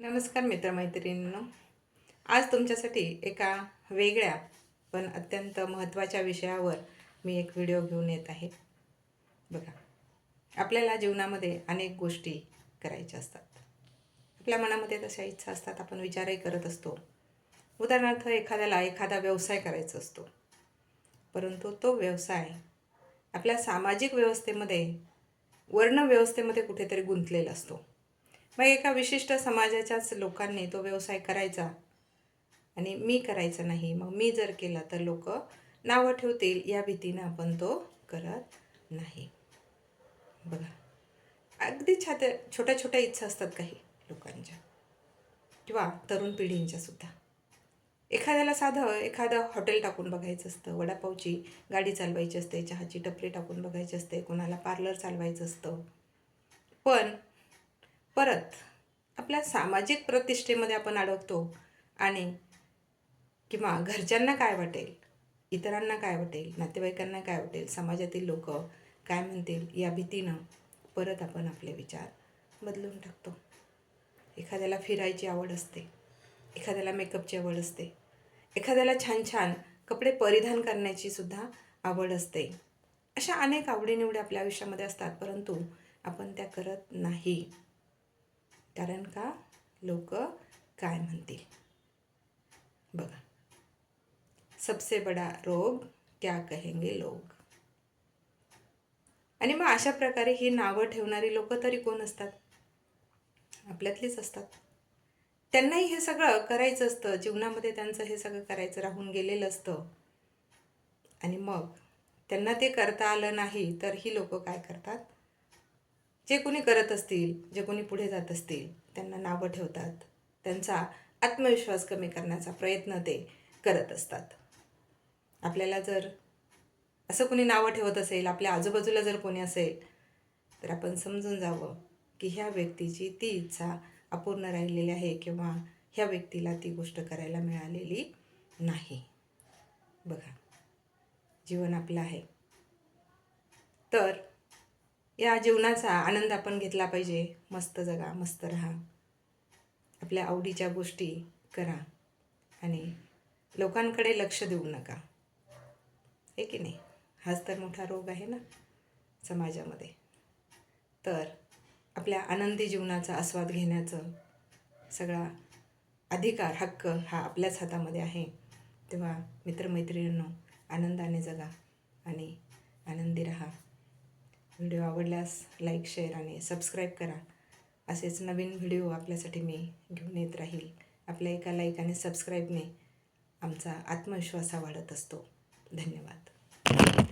नमस्कार मित्रमैत्रिणींनो. आज तुमच्यासाठी एका वेगळ्या पण अत्यंत महत्त्वाच्या विषयावर मी एक व्हिडिओ घेऊन येत आहे. बघा, आपल्याला जीवनामध्ये अनेक गोष्टी करायच्या असतात. आपल्या मनामध्ये तशा इच्छा असतात, आपण विचारही करत असतो. उदाहरणार्थ एखाद्याला एखादा व्यवसाय करायचा असतो, परंतु तो व्यवसाय आपल्या सामाजिक व्यवस्थेमध्ये, वर्णव्यवस्थेमध्ये कुठेतरी गुंतलेला असतो. मग एका विशिष्ट समाजाच्याच लोकांनी तो व्यवसाय करायचा आणि मी करायचा नाही, मग मी जर केला तर लोक नावं ठेवतील या भीतीनं आपण तो करत नाही. बघा, अगदी छोट्या छोट्या इच्छा असतात काही लोकांच्या किंवा तरुण पिढींच्या सुद्धा. एखाद्याला एखादं हॉटेल टाकून बघायचं असतं, वडापावची गाडी चालवायची असते, चहाची टपरी टाकून बघायची असते, कोणाला पार्लर चालवायचं असतं. पण परत आपल्या सामाजिक प्रतिष्ठेमध्ये आपण अडकतो आणि किंवा घरच्यांना काय वाटेल, इतरांना काय वाटेल, नातेवाईकांना काय वाटेल, समाजातील लोक काय म्हणतील या भीतीनं परत आपण आपले विचार बदलून टाकतो. एखाद्याला फिरायची आवड असते, एखाद्याला मेकअपची आवड असते, एखाद्याला छान छान कपडे परिधान करण्याची सुद्धा आवड असते. अशा अनेक आवडीनिवडी आपल्या आयुष्यामध्ये असतात, परंतु आपण त्या करत नाही. कारण का? लोक काय म्हणतील. बघा, सबसे बडा रोग क्या कहेंगे लोग. आणि मग अशा प्रकारे ही नावं ठेवणारी लोक तरी कोण असतात? आपल्यातलीच असतात. त्यांनाही हे सगळं करायचं असतं, जीवनामध्ये त्यांचं हे सगळं करायचं राहून गेलेलं असतं. आणि मग त्यांना ते करता आलं नाही तर ही लोक काय करतात? जे कोणी करत असतील, जे कोणी पुढे जात असतील, त्यांना नावं ठेवतात. त्यांचा आत्मविश्वास कमी करण्याचा प्रयत्न ते करत असतात. आपल्याला जर असं कोणी नावं ठेवत असेल, आपल्या आजूबाजूला जर कोणी असेल, तर आपण समजून जावं की ह्या व्यक्तीची ती इच्छा अपूर्ण राहिलेली आहे किंवा ह्या व्यक्तीला ती गोष्ट करायला मिळालेली नाही. बघा, जीवन आपलं आहे, तर या जीवनाचा आनंद आपण घेतला पाहिजे. मस्त जगा, मस्त राहा, आपल्या आवडीच्या गोष्टी करा आणि लोकांकडे लक्ष देऊ नका. हे की नाही? हाच तर मोठा रोग आहे ना समाजामध्ये. तर आपल्या आनंदी जीवनाचा आस्वाद घेण्याचं सगळा अधिकार, हक्क हा आपल्याच हातामध्ये आहे. तेव्हा मित्रमैत्रिणींनो, आनंदाने जगा आणि आनंदी राहा. व्हिडिओ आवडल्यास लाईक, शेअर आणि सबस्क्राईब करा. असेच नवीन व्हिडिओ आपल्यासाठी मी घेऊन येत राहील. आपल्या एका लाईक आणि सबस्क्राईबने आमचा आत्मविश्वास वाढत असतो. धन्यवाद.